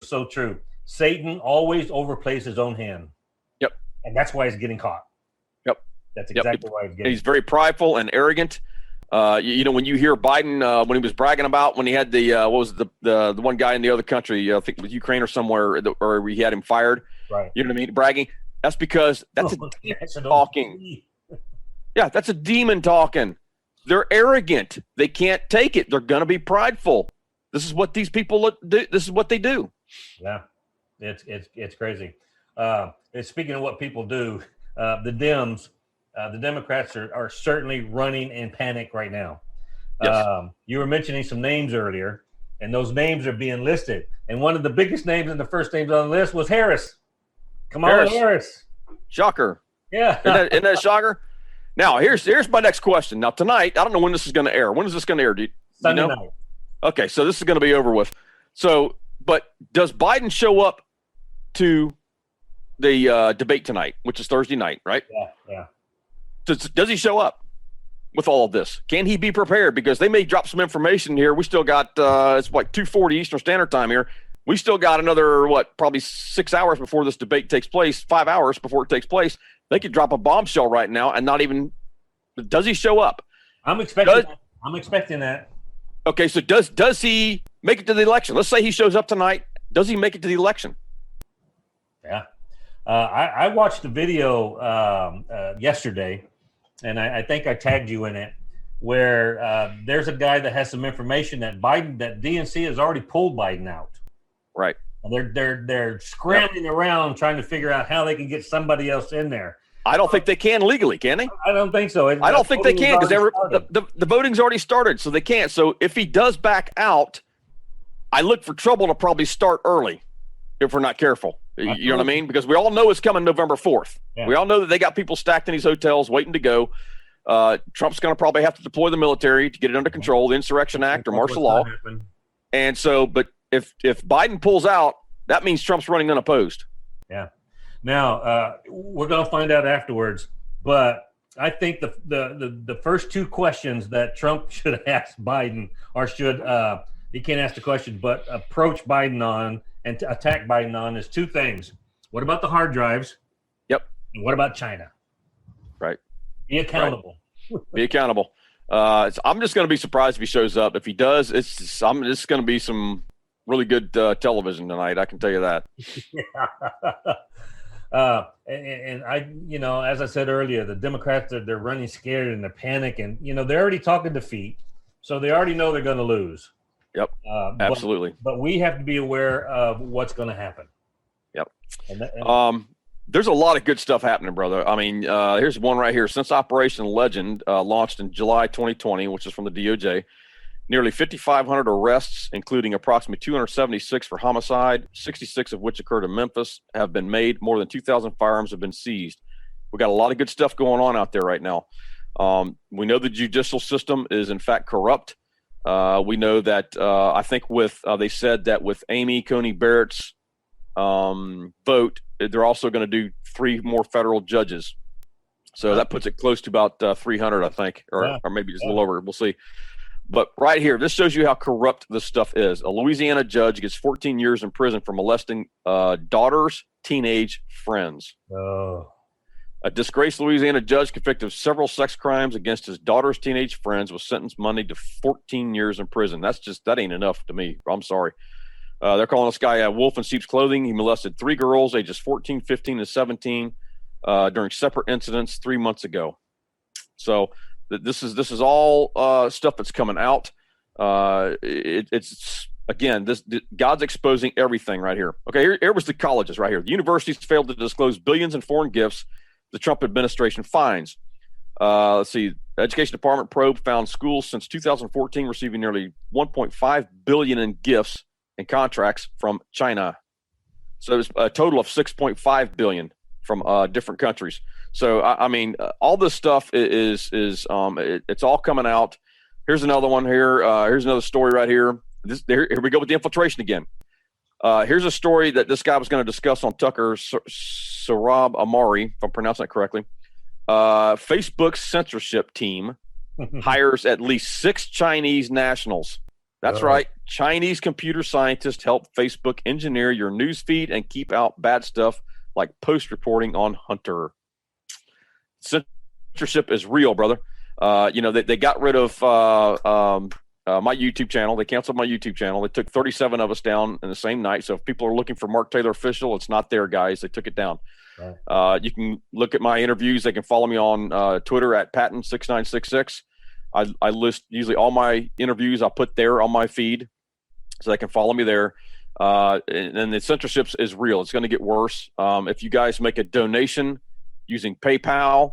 so true. Satan always overplays his own hand. Yep. And that's why he's getting caught. Yep. That's exactly why he's getting He's very prideful and arrogant. When you hear Biden, when he was bragging about when he had the what was the one guy in the other country, I think it was Ukraine or somewhere, or he had him fired. Right. You know what I mean? Bragging. That's because that's a demon talking. Yeah, that's a demon talking. They're arrogant. They can't take it. They're going to be prideful. This is what these people do. This is what they do. Yeah, it's crazy. And speaking of what people do, the Democrats are certainly running in panic right now. Yes. You were mentioning some names earlier, and those names are being listed. And one of the biggest names and the first names on the list was Harris. Kamala Harris. Shocker. Yeah. Isn't that a shocker? Now, here's my next question. Now, tonight, I don't know when this is going to air. When is this going to air? Do you know? Night. Okay, so this is going to be over with. So, but does Biden show up to the debate tonight, which is Thursday night, right? Yeah. Does he show up with all of this? Can he be prepared? Because they may drop some information here. We still got it's like 2:40 Eastern Standard Time here. We still got another probably 6 hours before this debate takes place. 5 hours before it takes place. They could drop a bombshell right now and not even. Does he show up? I'm expecting that. Okay, so does he make it to the election? Let's say he shows up tonight. Does he make it to the election? Yeah. I watched the video yesterday, and I think I tagged you in it, where there's a guy that has some information that DNC has already pulled Biden out. Right. And they're scrambling around trying to figure out how they can get somebody else in there. I don't think they can legally, can they? I don't think so. I don't think they can because the voting's already started, so they can't. So if he does back out, I look for trouble to probably start early if we're not careful. You know what I mean? Because we all know it's coming November 4th. Yeah. We all know that they got people stacked in these hotels waiting to go. Trump's going to probably have to deploy the military to get it under control, the Insurrection Act or martial law. And so, but if Biden pulls out, that means Trump's running unopposed. Yeah. Now, we're going to find out afterwards, but I think the first two questions that Trump should ask Biden, or he can't ask the question, but approach Biden on and to attack Biden on, is two things. What about the hard drives? Yep. And what about China? Right. Be accountable. Right. Be accountable. I'm just going to be surprised if he shows up. If he does, it's going to be some really good television tonight. I can tell you that. And I, as I said earlier, the Democrats, they're running scared and they're panicking. They're already talking defeat, so they already know they're going to lose. Yep, absolutely. But we have to be aware of what's going to happen. Yep. There's a lot of good stuff happening, brother. I mean, here's one right here. Since Operation Legend launched in July 2020, which is from the DOJ, nearly 5,500 arrests, including approximately 276 for homicide, 66 of which occurred in Memphis, have been made. More than 2,000 firearms have been seized. We got a lot of good stuff going on out there right now. We know the judicial system is, in fact, corrupt. We know that I think they said that with Amy Coney Barrett's vote, they're also going to do 3 more federal judges. So that puts it close to about 300, I think, or maybe just a little over. We'll see. But right here, this shows you how corrupt this stuff is. A Louisiana judge gets 14 years in prison for molesting daughter's teenage friends. Oh. A disgraced Louisiana judge convicted of several sex crimes against his daughter's teenage friends was sentenced Monday to 14 years in prison. That ain't enough to me. I'm sorry. They're calling this guy a wolf in sheep's clothing. He molested 3 girls, ages 14, 15, and 17, during separate incidents 3 months ago. So this is all stuff that's coming out. It's again, God's exposing everything right here. Okay, here was the colleges right here. The universities failed to disclose billions in foreign gifts the Trump administration finds. Let's see. The Education Department probe found schools since 2014 receiving nearly $1.5 billion in gifts and contracts from China. So it's a total of $6.5 billion from different countries. So I mean, all this stuff is it's all coming out. Here's another one here. Here's another story right here. Here we go with the infiltration again. Here's a story that this guy was going to discuss on Tucker, Sarab Amari, if I'm pronouncing that correctly. Facebook's censorship team hires at least 6 Chinese nationals That's right. Chinese computer scientists help Facebook engineer your news feed and keep out bad stuff like post reporting on Hunter. Censorship is real, brother. They got rid of my YouTube channel. They canceled my YouTube channel. They took 37 of us down in the same night. So if people are looking for Mark Taylor Official, it's not there, guys. They took it down. Right. You can look at my interviews. They can follow me on Twitter at Patton6966. I list usually all my interviews. I put there on my feed so they can follow me there. And the censorship is real. It's going to get worse. If you guys make a donation using PayPal,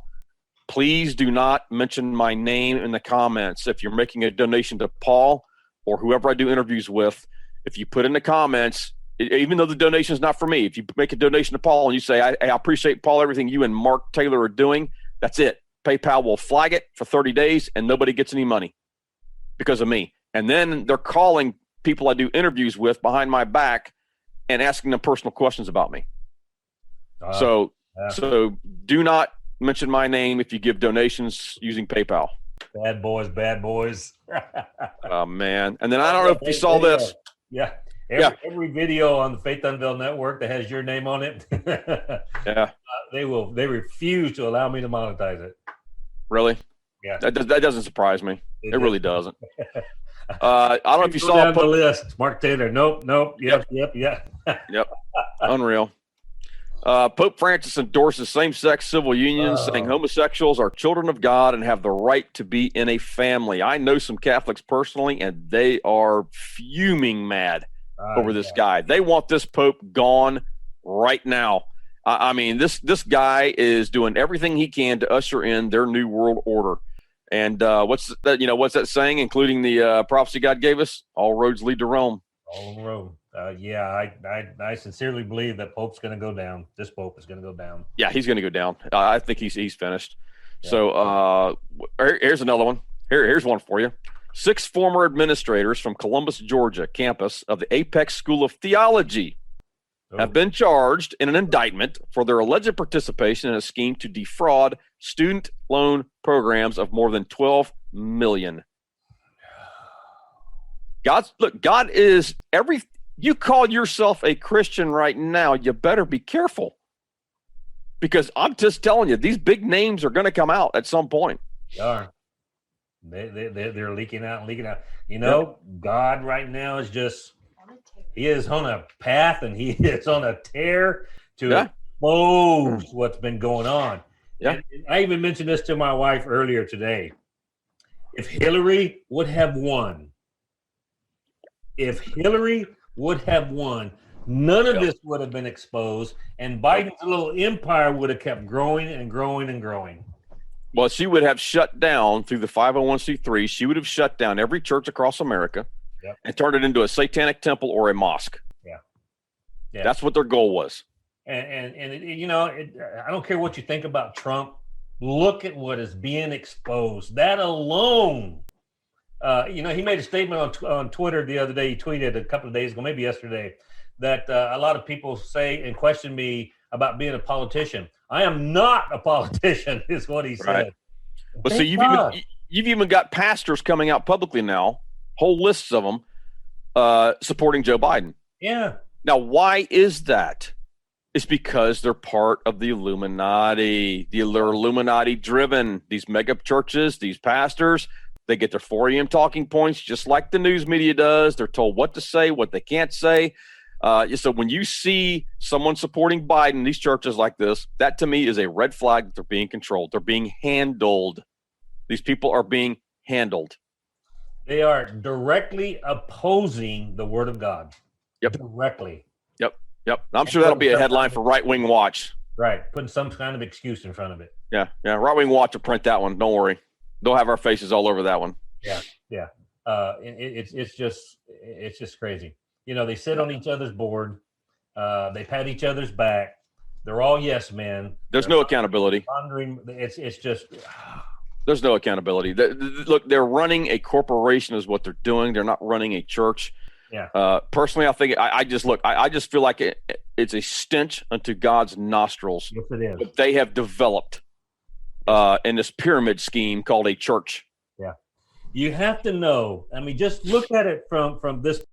please do not mention my name in the comments. If you're making a donation to Paul or whoever I do interviews with, if you put in the comments, even though the donation is not for me, if you make a donation to Paul and you say, I appreciate, Paul, everything you and Mark Taylor are doing, that's it. PayPal will flag it for 30 days and nobody gets any money because of me. And then they're calling people I do interviews with behind my back and asking them personal questions about me. So do not mention my name if you give donations using PayPal. Bad boys. Oh, man. And then I don't know if you saw this. Yeah. Every video on the Faith Unveiled Network that has your name on it. Yeah. They refuse to allow me to monetize it. Really? Yeah. That doesn't surprise me. It really doesn't. I don't know if you saw down the list. Mark Taylor. Nope. Yep. Yep. Unreal. Pope Francis endorses same-sex civil unions, saying homosexuals are children of God and have the right to be in a family. I know some Catholics personally, and they are fuming mad over this guy. They want this Pope gone right now. I mean, this guy is doing everything he can to usher in their new world order. And what's that saying, including the prophecy God gave us? All roads lead to Rome. All Rome. I sincerely believe that Pope's going to go down. This Pope is going to go down. Yeah, he's going to go down. I think he's finished. Yeah. So here's another one. Here's one for you. 6 former administrators from Columbus, Georgia campus of the Apex School of Theology have been charged in an indictment for their alleged participation in a scheme to defraud student loan programs of more than $12 million. God is you call yourself a Christian right now, you better be careful. Because I'm just telling you, these big names are going to come out at some point. They are. They're leaking out. God right now is he is on a path and he is on a tear to expose what's been going on. Yeah. And I even mentioned this to my wife earlier today. If Hillary would have won, none of this would have been exposed, and Biden's little empire would have kept growing and growing and growing. Well, she would have shut down through the 501c3. She would have shut down every church across America and turned it into a satanic temple or a mosque. Yeah. That's what their goal was. And I don't care what you think about Trump. Look at what is being exposed. That alone. He made a statement on Twitter the other day. He tweeted a couple of days ago, maybe yesterday, that a lot of people say and question me about being a politician. I am not a politician, is what he said. Right. But so you've even got pastors coming out publicly now, whole lists of them, supporting Joe Biden. Yeah. Now, why is that? It's because they're part of the Illuminati. They're Illuminati-driven. These mega churches, these pastors, they get their 4 a.m. talking points just like the news media does. They're told what to say, what they can't say. So when you see someone supporting Biden, these churches like this, that to me is a red flag that they're being controlled. They're being handled. These people are being handled. They are directly opposing the word of God. Yep. Directly. Yep. I'm sure that'll be a headline for Right Wing Watch. Right. Putting some kind of excuse in front of it. Yeah. Right Wing Watch will print that one. Don't worry. They'll have our faces all over that one. Yeah. It's just crazy. They sit on each other's board. They pat each other's back. They're all yes men. There's no accountability. It's just. There's no accountability. Look, they're running a corporation is what they're doing. They're not running a church. Yeah. Personally, I think I just feel like it's a stench unto God's nostrils. Yes, it is. What they have developed in this pyramid scheme called a church. Yeah. You have to know. I mean, just look at it from this